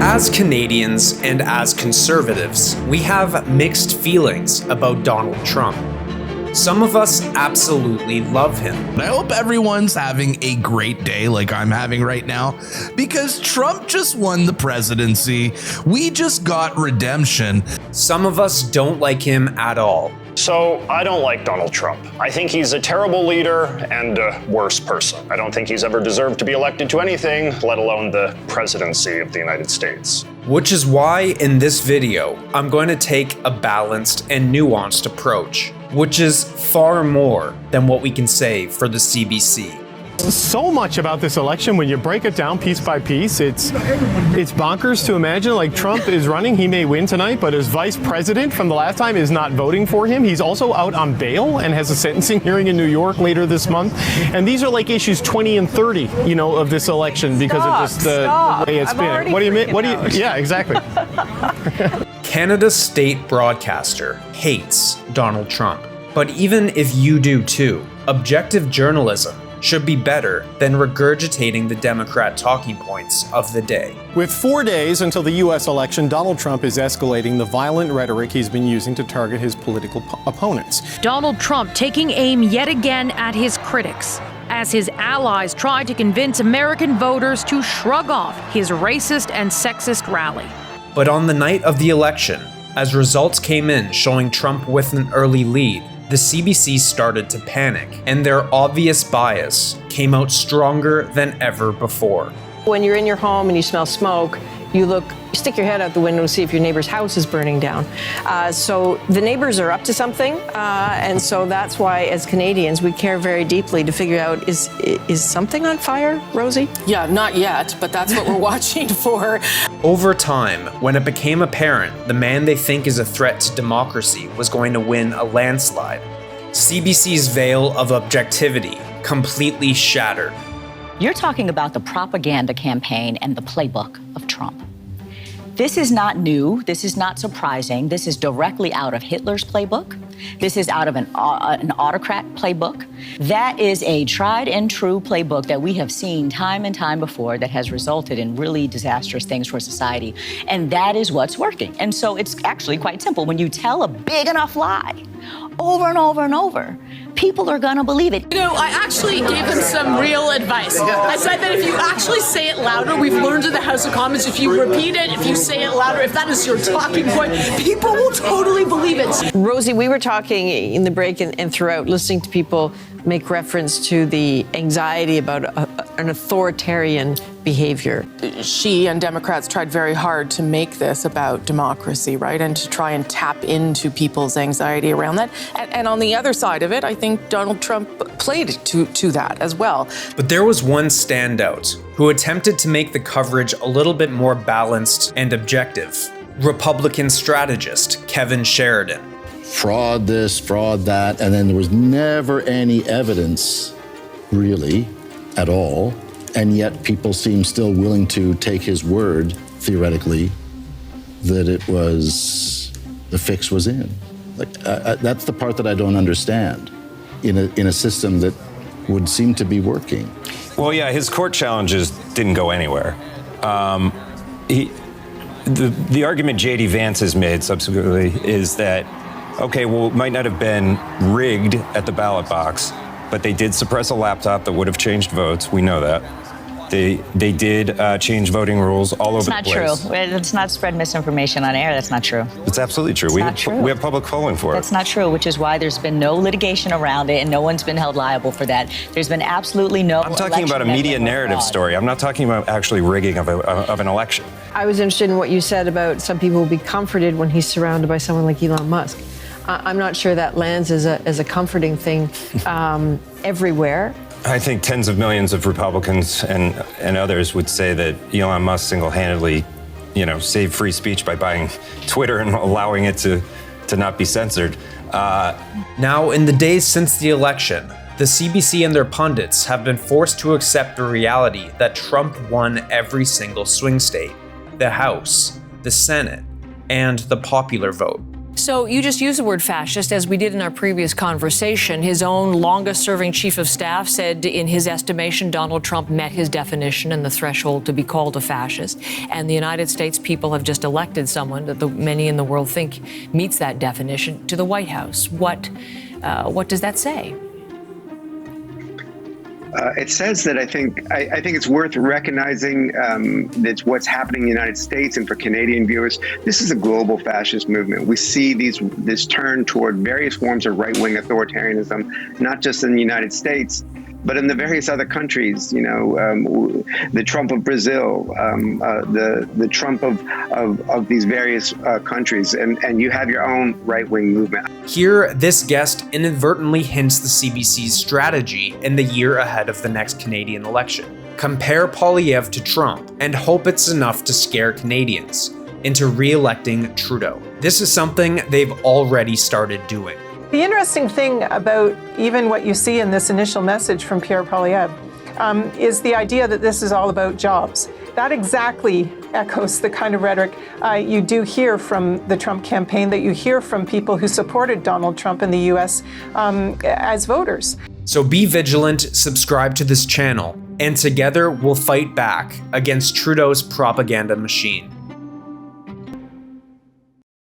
As Canadians and as conservatives, we have mixed feelings about Donald Trump. Some of us absolutely love him. I hope everyone's having a great day like I'm having right now, because Trump just won the presidency. We just got redemption. Some of us don't like him at all. So I don't like Donald Trump. I think he's a terrible leader and a worse person. I don't think he's ever deserved to be elected to anything, let alone the presidency of the United States. Which is why in this video, I'm going to take a balanced and nuanced approach, which is far more than what we can say for the CBC. So much about this election, when you break it down piece by piece, it's bonkers to imagine. Like, Trump is running, he may win tonight, but his vice president from the last time is not voting for him. He's also out on bail and has a sentencing hearing in New York later this month. And these are like issues 20 and 30, of this election because of just the way it's been. What do you mean? Yeah, exactly. Canada's state broadcaster hates Donald Trump. But even if you do too, objective journalism should be better than regurgitating the Democrat talking points of the day. With 4 days until the U.S. election, Donald Trump is escalating the violent rhetoric he's been using to target his political opponents. Donald Trump taking aim yet again at his critics, as his allies try to convince American voters to shrug off his racist and sexist rally. But on the night of the election, as results came in showing Trump with an early lead, the CBC started to panic, and their obvious bias came out stronger than ever before. When you're in your home and you smell smoke, you stick your head out the window to see if your neighbor's house is burning down. So the neighbors are up to something, and so that's why, as Canadians, we care very deeply to figure out, is something on fire, Rosie? Yeah, not yet, but that's what we're watching for. Over time, when it became apparent the man they think is a threat to democracy was going to win a landslide, CBC's veil of objectivity completely shattered. You're talking about the propaganda campaign and the playbook of Trump. This is not new. This is not surprising. This is directly out of Hitler's playbook. This is out of an autocrat playbook. That is a tried and true playbook that we have seen time and time before that has resulted in really disastrous things for society. And that is what's working. And so it's actually quite simple. When you tell a big enough lie over and over and over, people are gonna believe it. I actually gave him some real advice. I said that if you actually say it louder, we've learned in the House of Commons, if you repeat it, if you say it louder, if that is your talking point, people will totally believe it. Rosie, we were talking in the break and throughout, listening to people make reference to the anxiety about an authoritarian behavior. She and Democrats tried very hard to make this about democracy, right? And to try and tap into people's anxiety around that. And on the other side of it, I think Donald Trump played to that as well. But there was one standout who attempted to make the coverage a little bit more balanced and objective. Republican strategist Kevin Sheridan. Fraud this, fraud that, and then there was never any evidence, really, at all. And yet people seem still willing to take his word, theoretically, that the fix was in. That's the part that I don't understand in a system that would seem to be working. Well, yeah, his court challenges didn't go anywhere. The argument J.D. Vance has made subsequently is that, okay, well, it might not have been rigged at the ballot box, but they did suppress a laptop that would have changed votes. We know that. They did change voting rules all over the place. That's not true. Let's not spread misinformation on air. That's not true. It's absolutely true. We have public polling for it. That's not true, which is why there's been no litigation around it and no one's been held liable for that. There's been absolutely no. I'm talking about a media narrative story. I'm not talking about actually rigging of an election. I was interested in what you said about some people will be comforted when he's surrounded by someone like Elon Musk. I'm not sure that lands as a comforting thing everywhere. I think tens of millions of Republicans and others would say that Elon Musk single-handedly, saved free speech by buying Twitter and allowing it to not be censored. Now, in the days since the election, the CBC and their pundits have been forced to accept the reality that Trump won every single swing state, the House, the Senate, and the popular vote. So you just used the word fascist, as we did in our previous conversation. His own longest-serving chief of staff said, in his estimation, Donald Trump met his definition and the threshold to be called a fascist. And the United States people have just elected someone that many in the world think meets that definition to the White House. What does that say? It says that I think it's worth recognizing that what's happening in the United States, and for Canadian viewers, this is a global fascist movement. We see this turn toward various forms of right-wing authoritarianism, not just in the United States, but in the various other countries. The Trump of Brazil, the Trump of these various countries, and you have your own right-wing movement. Here, this guest inadvertently hints the CBC's strategy in the year ahead of the next Canadian election. Compare Poilievre to Trump and hope it's enough to scare Canadians into re-electing Trudeau. This is something they've already started doing. The interesting thing about even what you see in this initial message from Pierre Poilievre is the idea that this is all about jobs. That exactly echoes the kind of rhetoric you do hear from the Trump campaign, that you hear from people who supported Donald Trump in the US as voters. So be vigilant, subscribe to this channel, and together we'll fight back against Trudeau's propaganda machine.